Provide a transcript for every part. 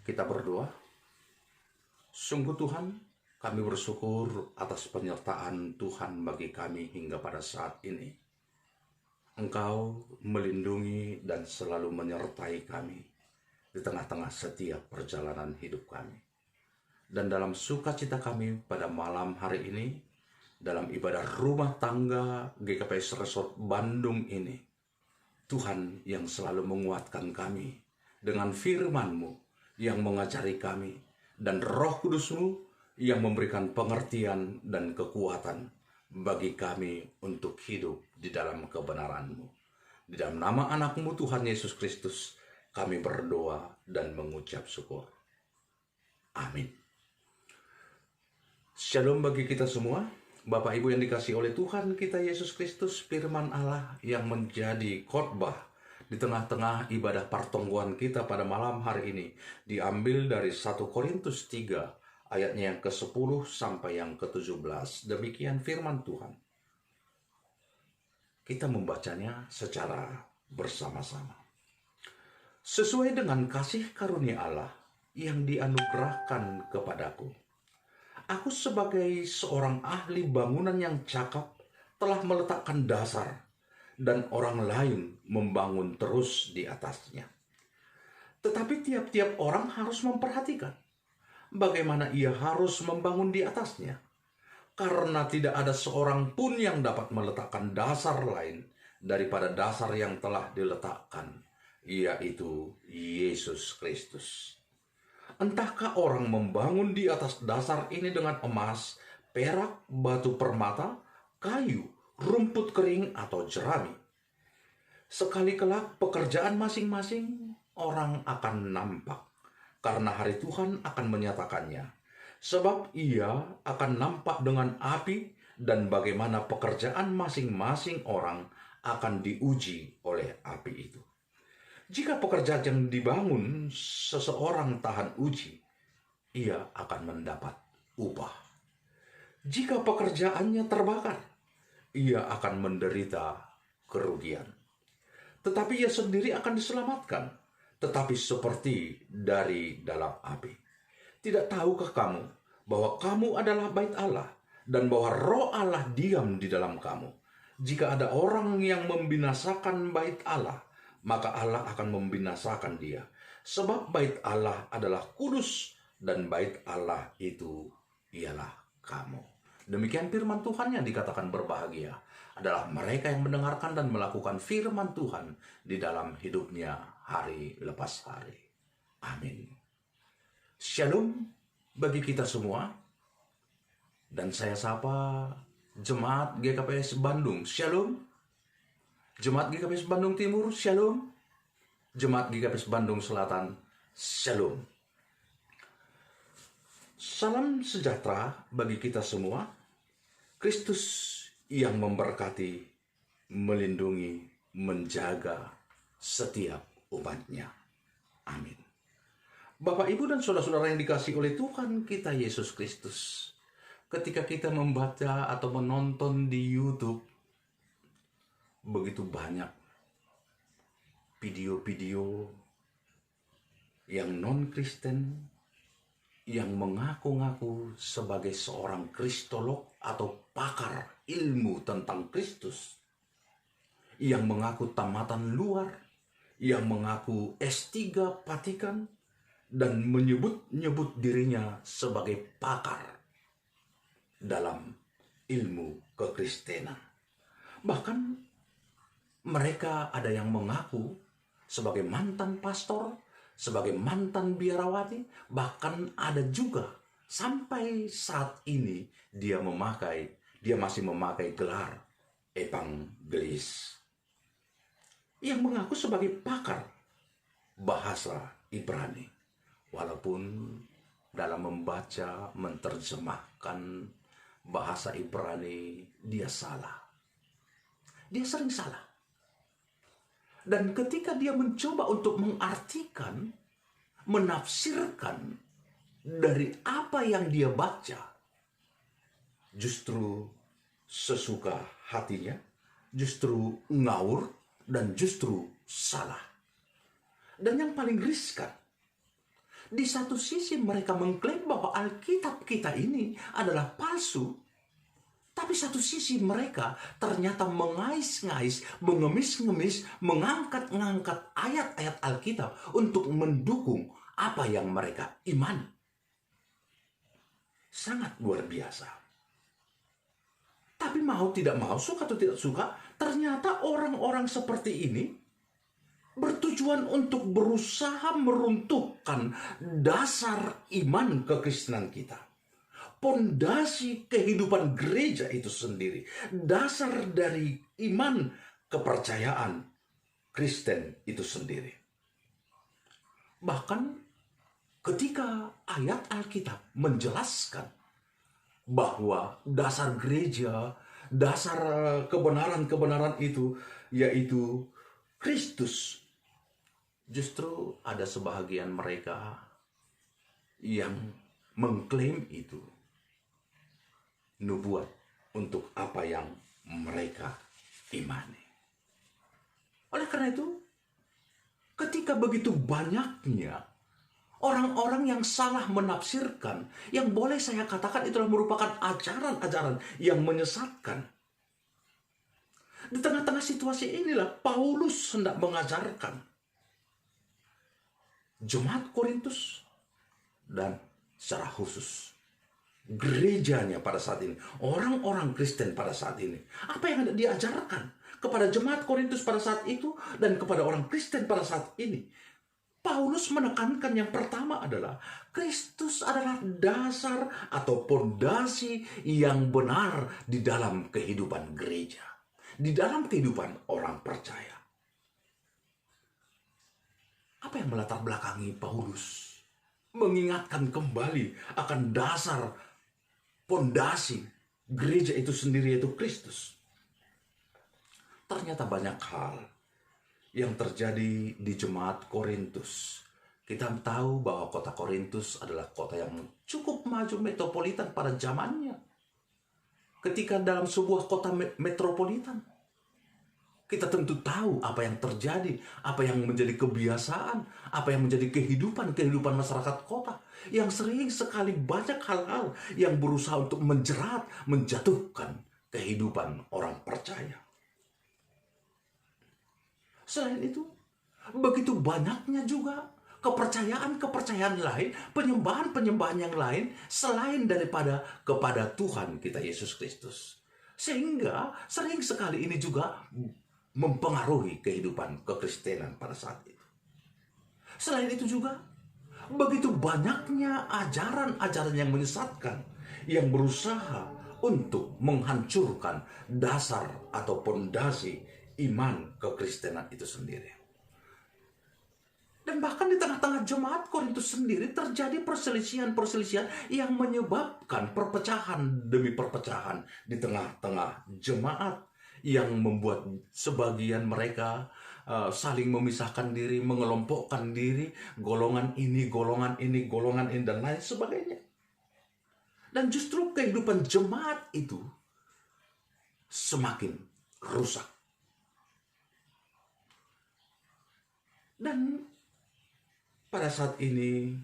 Kita berdoa. Sungguh Tuhan, kami bersyukur atas penyertaan Tuhan bagi kami hingga pada saat ini. Engkau melindungi dan selalu menyertai kami di tengah-tengah setiap perjalanan hidup kami. Dan dalam sukacita kami pada malam hari ini, dalam ibadah rumah tangga GKPS Resort Bandung ini, Tuhan yang selalu menguatkan kami dengan firman-Mu yang mengajari kami, dan Roh Kudus-Mu yang memberikan pengertian dan kekuatan bagi kami untuk hidup di dalam kebenaran-Mu. Di dalam nama anak-Mu Tuhan Yesus Kristus, kami berdoa dan mengucap syukur. Amin. Shalom bagi kita semua. Bapak Ibu yang dikasihi oleh Tuhan kita Yesus Kristus, firman Allah yang menjadi khotbah di tengah-tengah ibadah pertemuan kita pada malam hari ini diambil dari 1 Korintus 3 ayatnya yang ke-10 sampai yang ke-17. Demikian firman Tuhan. Kita membacanya secara bersama-sama. Sesuai dengan kasih karunia Allah yang dianugerahkan kepadaku, aku sebagai seorang ahli bangunan yang cakap telah meletakkan dasar, dan orang lain membangun terus di atasnya. Tetapi tiap-tiap orang harus memperhatikan bagaimana ia harus membangun di atasnya. Karena tidak ada seorang pun yang dapat meletakkan dasar lain daripada dasar yang telah diletakkan, yaitu Yesus Kristus. Entahkah orang membangun di atas dasar ini dengan emas, perak, batu permata, kayu, rumput kering, atau jerami. Sekali kelak pekerjaan masing-masing orang akan nampak, karena hari Tuhan akan menyatakannya. Sebab ia akan nampak dengan api, dan bagaimana pekerjaan masing-masing orang akan diuji oleh api itu. Jika pekerjaan yang dibangun seseorang tahan uji, ia akan mendapat upah. Jika pekerjaannya terbakar, ia akan menderita kerugian. Tetapi ia sendiri akan diselamatkan, tetapi seperti dari dalam api. Tidak tahukah kamu bahwa kamu adalah bait Allah, dan bahwa Roh Allah diam di dalam kamu? Jika ada orang yang membinasakan bait Allah, maka Allah akan membinasakan dia. Sebab bait Allah adalah kudus, dan bait Allah itu ialah kamu. Demikian firman Tuhan yang dikatakan berbahagia adalah mereka yang mendengarkan dan melakukan firman Tuhan di dalam hidupnya hari lepas hari. Amin. Shalom bagi kita semua. Dan saya sapa Jemaat GKPS Bandung. Shalom. Jemaat GKPS Bandung Timur. Shalom. Jemaat GKPS Bandung Selatan. Shalom. Salam sejahtera bagi kita semua. Kristus yang memberkati, melindungi, menjaga setiap umatnya. Amin. Bapak, Ibu, dan saudara-saudara yang dikasihi oleh Tuhan kita Yesus Kristus, ketika kita membaca atau menonton di YouTube, begitu banyak video-video yang non-Kristen yang mengaku-ngaku sebagai seorang kristolog atau pakar ilmu tentang Kristus, yang mengaku tamatan luar, yang mengaku S3 Vatikan, dan menyebut-nyebut dirinya sebagai pakar dalam ilmu kekristenan. Bahkan mereka ada yang mengaku sebagai mantan pastor, sebagai mantan biarawati, bahkan ada juga sampai saat ini dia masih memakai gelar evangelis, yang mengaku sebagai pakar bahasa Ibrani, walaupun dalam membaca, menerjemahkan bahasa Ibrani dia salah. Dia sering salah. Dan ketika dia mencoba untuk mengartikan, menafsirkan dari apa yang dia baca, justru sesuka hatinya, justru ngawur, dan justru salah. Dan yang paling riskan, Di satu sisi mereka mengklaim bahwa Alkitab kita ini adalah palsu, tapi satu sisi mereka ternyata mengais-ngais, mengemis-ngemis, mengangkat-ngangkat ayat-ayat Alkitab untuk mendukung apa yang mereka imani. Sangat luar biasa. Tapi mau tidak mau, suka atau tidak suka, ternyata orang-orang seperti ini bertujuan untuk berusaha meruntuhkan dasar iman kekristenan kita. Pondasi kehidupan gereja itu sendiri, dasar dari iman kepercayaan Kristen itu sendiri. Bahkan ketika ayat Alkitab menjelaskan bahwa dasar gereja, dasar kebenaran-kebenaran itu yaitu Kristus, justru ada sebahagian mereka yang mengklaim itu nubuat untuk apa yang mereka imani. Oleh karena itu, ketika begitu banyaknya orang-orang yang salah menafsirkan, yang boleh saya katakan itulah merupakan ajaran-ajaran yang menyesatkan. Di tengah-tengah situasi inilah Paulus hendak mengajarkan jemaat Korintus dan secara khusus gerejanya pada saat ini, orang-orang Kristen pada saat ini. Apa yang hendak diajarkan kepada jemaat Korintus pada saat itu dan kepada orang Kristen pada saat ini? Paulus menekankan yang pertama adalah Kristus adalah dasar atau pondasi yang benar di dalam kehidupan gereja, di dalam kehidupan orang percaya. Apa yang melatar belakangi Paulus mengingatkan kembali akan dasar pondasi gereja itu sendiri, yaitu Kristus? Ternyata banyak hal yang terjadi di jemaat Korintus. Kita tahu bahwa kota Korintus adalah kota yang cukup maju metropolitan pada zamannya. Ketika dalam sebuah kota metropolitan, kita tentu tahu apa yang terjadi, apa yang menjadi kebiasaan, apa yang menjadi kehidupan masyarakat kota, yang sering sekali banyak hal-hal yang berusaha untuk menjerat, menjatuhkan kehidupan orang percaya. Selain itu, begitu banyaknya juga kepercayaan-kepercayaan lain, penyembahan-penyembahan yang lain selain daripada kepada Tuhan kita Yesus Kristus. Sehingga sering sekali ini juga mempengaruhi kehidupan kekristenan pada saat itu. Selain itu juga, begitu banyaknya ajaran-ajaran yang menyesatkan, yang berusaha untuk menghancurkan dasar atau pondasi iman kekristenan itu sendiri. Dan bahkan di tengah-tengah jemaat Korintus sendiri terjadi perselisihan-perselisihan yang menyebabkan perpecahan demi perpecahan di tengah-tengah jemaat, yang membuat sebagian mereka saling memisahkan diri, mengelompokkan diri, golongan ini, dan lain sebagainya. Dan justru kehidupan jemaat itu semakin rusak. Dan pada saat ini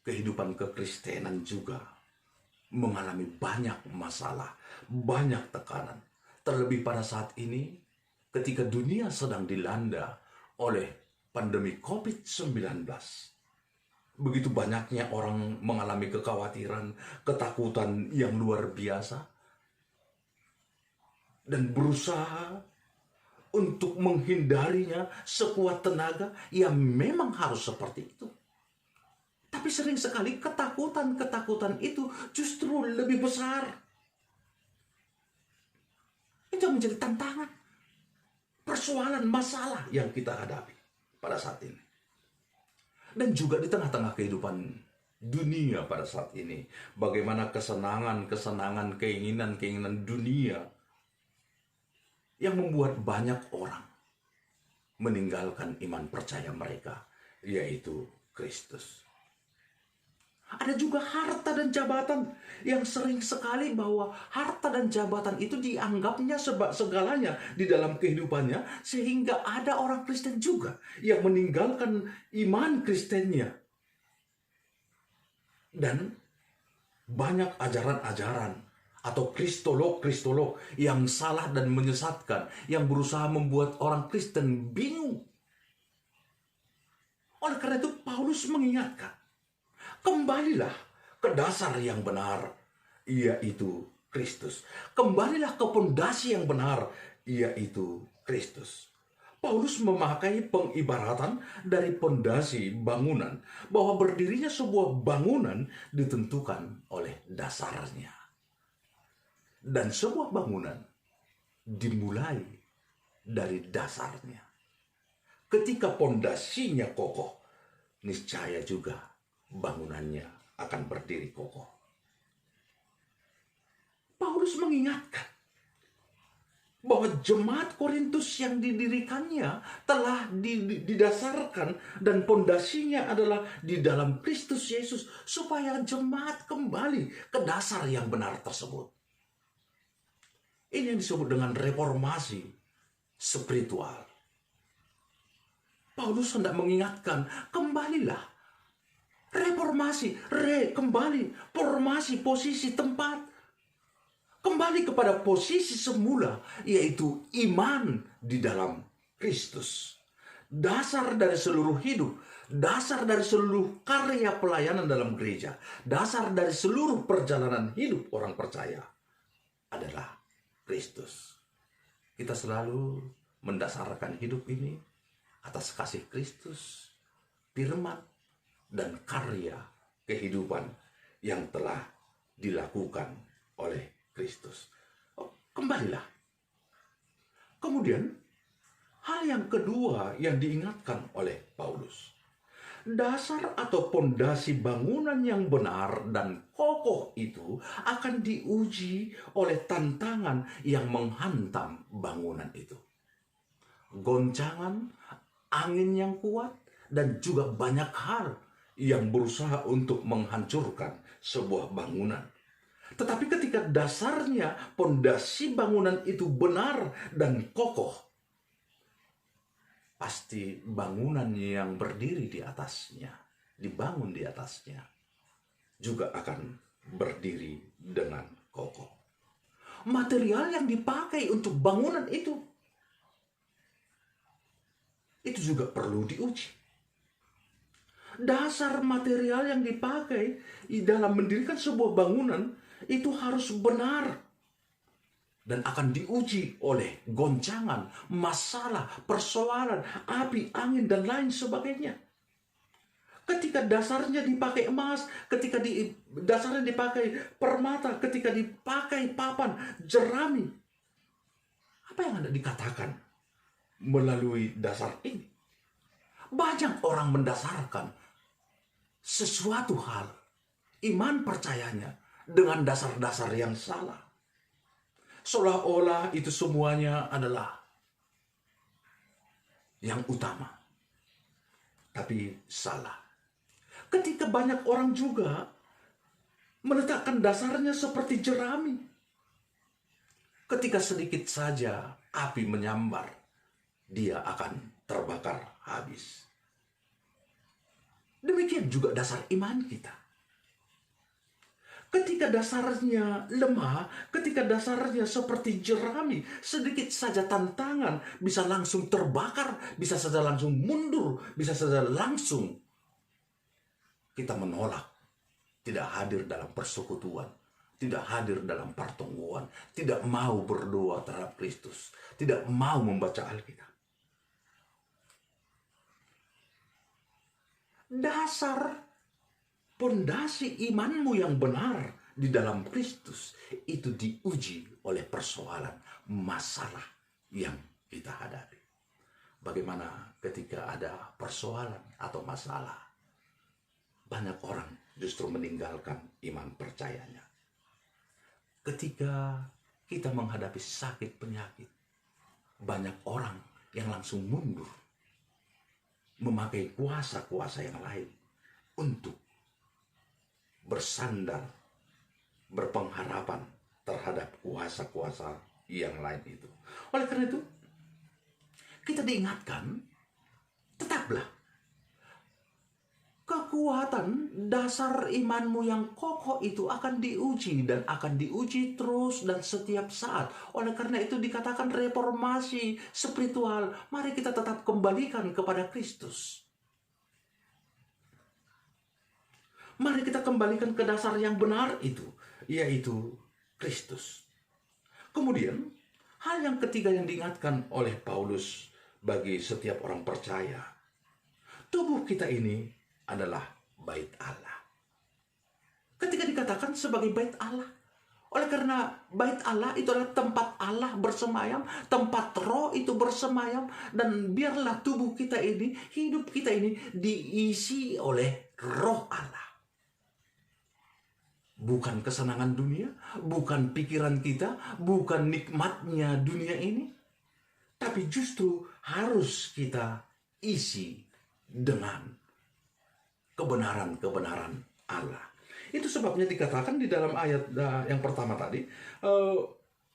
kehidupan kekristenan juga mengalami banyak masalah, banyak tekanan. Terlebih pada saat ini ketika dunia sedang dilanda oleh pandemi COVID-19. Begitu banyaknya orang mengalami kekhawatiran, ketakutan yang luar biasa, dan berusaha untuk menghindarinya sekuat tenaga. Ya memang harus seperti itu. Tapi sering sekali ketakutan itu justru lebih besar. Itu menjadi tantangan, persoalan, masalah yang kita hadapi pada saat ini. Dan juga di tengah-tengah kehidupan dunia pada saat ini, bagaimana kesenangan, keinginan dunia yang membuat banyak orang meninggalkan iman percaya mereka, yaitu Kristus. Ada juga harta dan jabatan, yang sering sekali bahwa harta dan jabatan itu dianggapnya segalanya di dalam kehidupannya, sehingga ada orang Kristen juga yang meninggalkan iman Kristennya Dan banyak ajaran-ajaran atau kristolog-kristolog yang salah dan menyesatkan, yang berusaha membuat orang Kristen bingung. Oleh karena itu Paulus mengingatkan, kembalilah ke dasar yang benar, yaitu Kristus. Kembalilah ke pondasi yang benar, yaitu Kristus. Paulus memakai pengibaratan dari pondasi bangunan, bahwa berdirinya sebuah bangunan ditentukan oleh dasarnya. Dan sebuah bangunan dimulai dari dasarnya. Ketika pondasinya kokoh, niscaya juga bangunannya akan berdiri kokoh. Paulus mengingatkan bahwa jemaat Korintus yang didirikannya telah didasarkan dan pondasinya adalah di dalam Kristus Yesus, supaya jemaat kembali ke dasar yang benar tersebut. Ini yang disebut dengan reformasi spiritual. Paulus hendak mengingatkan, kembalilah. Reformasi, kembali, formasi, posisi, tempat. Kembali kepada posisi semula, yaitu iman di dalam Kristus. Dasar dari seluruh hidup, dasar dari seluruh karya pelayanan dalam gereja, dasar dari seluruh perjalanan hidup orang percaya adalah Kristus. Kita selalu mendasarkan hidup ini atas kasih Kristus, firman, dan karya kehidupan yang telah dilakukan oleh Kristus. Kembalilah. Kemudian, hal yang kedua yang diingatkan oleh Paulus, dasar atau pondasi bangunan yang benar dan kokoh itu akan diuji oleh tantangan yang menghantam bangunan itu. Goncangan, angin yang kuat, dan juga banyak hal yang berusaha untuk menghancurkan sebuah bangunan. Tetapi ketika dasarnya, pondasi bangunan itu benar dan kokoh, pasti bangunan yang berdiri di atasnya, dibangun di atasnya, juga akan berdiri dengan kokoh. Material yang dipakai untuk bangunan itu juga perlu diuji. Dasar material yang dipakai dalam mendirikan sebuah bangunan itu harus benar dan akan diuji oleh goncangan, masalah, persoalan, api, angin, dan lain sebagainya. Ketika dasarnya dipakai emas, ketika dasarnya dipakai permata, ketika dipakai papan, jerami, apa yang Anda dikatakan melalui dasar ini? Banyak orang mendasarkan sesuatu hal, iman percayanya, dengan dasar-dasar yang salah. Seolah-olah itu semuanya adalah yang utama. Tapi salah. Ketika banyak orang juga meletakkan dasarnya seperti jerami. Ketika sedikit saja api menyambar, dia akan terbakar habis. Demikian juga dasar iman kita. Ketika dasarnya lemah, ketika dasarnya seperti jerami, sedikit saja tantangan bisa langsung terbakar, bisa saja langsung mundur, bisa saja langsung kita menolak, tidak hadir dalam persekutuan, tidak hadir dalam pertemuan, tidak mau berdoa terhadap Kristus, tidak mau membaca Alkitab. Dasar pondasi imanmu yang benar di dalam Kristus itu diuji oleh persoalan, masalah yang kita hadapi. Bagaimana ketika ada persoalan atau masalah, banyak orang justru meninggalkan iman percayanya. Ketika kita menghadapi sakit penyakit, banyak orang yang langsung mundur, memakai kuasa-kuasa yang lain untuk bersandar, berpengharapan terhadap kuasa-kuasa yang lain itu. Oleh karena itu, kita diingatkan, tetaplah kekuatan dasar imanmu yang kokoh itu akan diuji dan akan diuji terus dan setiap saat. Oleh karena itu dikatakan reformasi spiritual. Mari kita tetap kembalikan kepada Kristus. Mari kita kembalikan ke dasar yang benar itu, yaitu Kristus. Kemudian, hal yang ketiga yang diingatkan oleh Paulus bagi setiap orang percaya, tubuh kita ini adalah bait Allah. Ketika dikatakan sebagai bait Allah, oleh karena bait Allah itu adalah tempat Allah bersemayam, tempat roh itu bersemayam, dan biarlah tubuh kita ini, hidup kita ini diisi oleh roh Allah. Bukan kesenangan dunia, bukan pikiran kita, bukan nikmatnya dunia ini, tapi justru harus kita isi dengan kebenaran-kebenaran Allah. Itu sebabnya dikatakan di dalam ayat yang pertama tadi,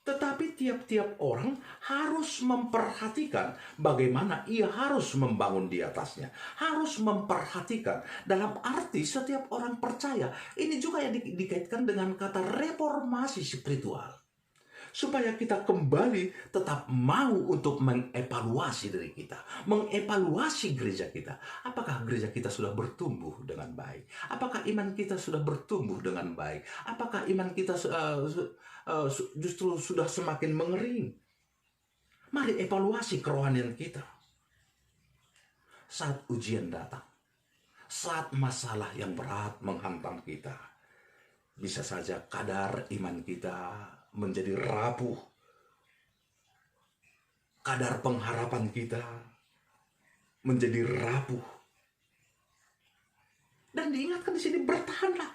tetapi tiap-tiap orang harus memperhatikan bagaimana ia harus membangun di atasnya. Harus memperhatikan dalam arti setiap orang percaya. Ini juga yang dikaitkan dengan kata reformasi spiritual. Supaya kita kembali tetap mau untuk mengevaluasi diri kita. Mengevaluasi gereja kita. Apakah gereja kita sudah bertumbuh dengan baik? Apakah iman kita sudah bertumbuh dengan baik? Apakah iman kita justru sudah semakin mengering? Mari evaluasi kerohanian kita. Saat ujian datang. Saat masalah yang berat menghantam kita. Bisa saja kadar iman kita menjadi rapuh. Kadar pengharapan kita menjadi rapuh. Dan diingatkan di sini, bertahanlah.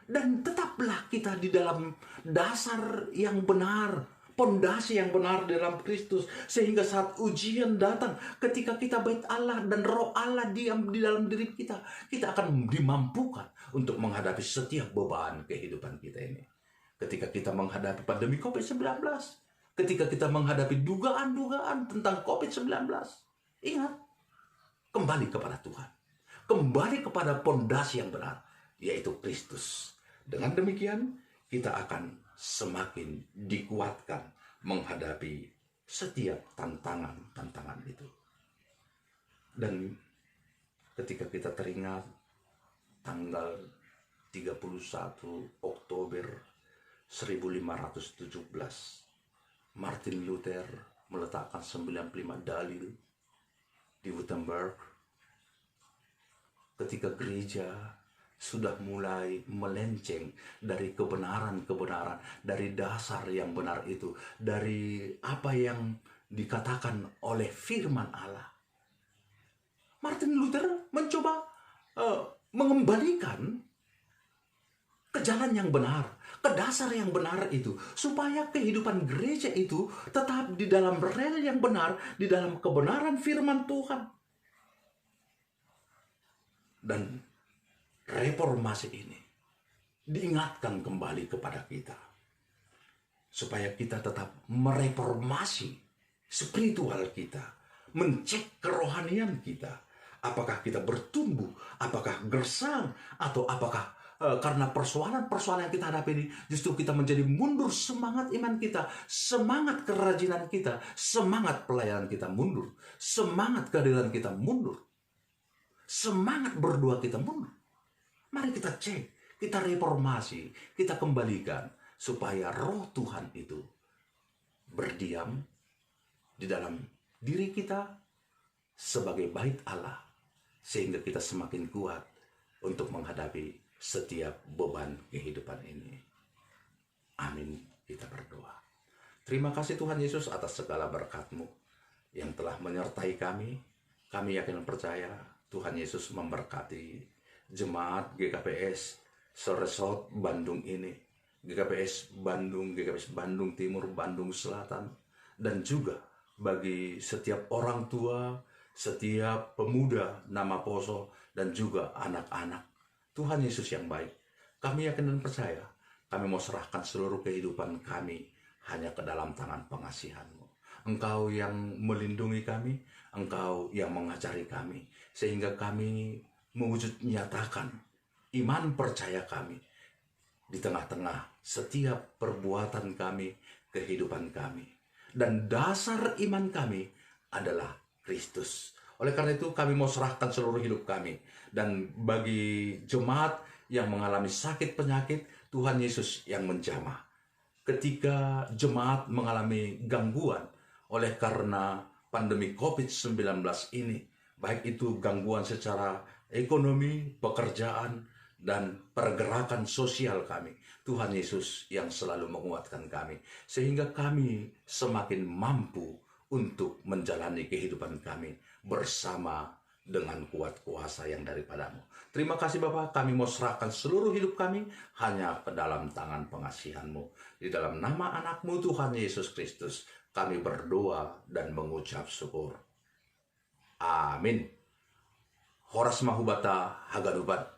Dan tetaplah kita di dalam dasar yang benar, pondasi yang benar dalam Kristus, sehingga saat ujian datang, ketika kita bait Allah dan roh Allah diam di dalam diri kita, kita akan dimampukan untuk menghadapi setiap beban kehidupan kita ini. Ketika kita menghadapi pandemi COVID-19, ketika kita menghadapi dugaan-dugaan tentang COVID-19, ingat, kembali kepada Tuhan. Kembali kepada pondasi yang benar, yaitu Kristus. Dengan demikian, kita akan semakin dikuatkan menghadapi setiap tantangan-tantangan itu. Dan ketika kita teringat tanggal 31 Oktober 1517, Martin Luther meletakkan 95 dalil di Wittenberg. Ketika gereja sudah mulai melenceng dari kebenaran-kebenaran, dari dasar yang benar itu, dari apa yang dikatakan oleh firman Allah, Martin Luther mencoba mengembalikan ke jalan yang benar, ke dasar yang benar itu, supaya kehidupan gereja itu tetap di dalam rel yang benar, di dalam kebenaran firman Tuhan. Dan reformasi ini diingatkan kembali kepada kita, supaya kita tetap mereformasi spiritual kita, mencek kerohanian kita. Apakah kita bertumbuh, apakah gersang, atau apakah karena persoalan-persoalan yang kita hadapi ini, justru kita menjadi mundur semangat iman kita, semangat kerajinan kita, semangat pelayanan kita mundur, semangat kehadiran kita mundur, semangat berdoa kita mundur. Mari kita cek, kita reformasi, kita kembalikan, supaya roh Tuhan itu berdiam di dalam diri kita sebagai bait Allah, sehingga kita semakin kuat untuk menghadapi setiap beban kehidupan ini. Amin. Kita berdoa. Terima kasih Tuhan Yesus atas segala berkat-Mu yang telah menyertai kami. Kami yakin dan percaya Tuhan Yesus memberkati jemaat GKPS Seresot Bandung ini, GKPS Bandung, GKPS Bandung Timur, Bandung Selatan, dan juga bagi setiap orang tua, setiap pemuda nama Poso, dan juga anak-anak. Tuhan Yesus yang baik, kami yakin dan percaya, kami mau serahkan seluruh kehidupan kami hanya ke dalam tangan pengasihan-Mu. Engkau yang melindungi kami, Engkau yang mengajari kami, sehingga kami mewujud nyatakan iman percaya kami di tengah-tengah setiap perbuatan kami, kehidupan kami. Dan dasar iman kami adalah Kristus. Oleh karena itu kami mau serahkan seluruh hidup kami. Dan bagi jemaat yang mengalami sakit penyakit, Tuhan Yesus yang menjamah. Ketika jemaat mengalami gangguan oleh karena pandemi COVID-19 ini, baik itu gangguan secara ekonomi, pekerjaan, dan pergerakan sosial kami, Tuhan Yesus yang selalu menguatkan kami, sehingga kami semakin mampu untuk menjalani kehidupan kami bersama dengan kuat kuasa yang daripadamu. Terima kasih Bapa, kami mau serahkan seluruh hidup kami hanya ke dalam tangan pengasihan-Mu. Di dalam nama anak-Mu Tuhan Yesus Kristus, kami berdoa dan mengucap syukur. Amin. Horas mahubata haganubat.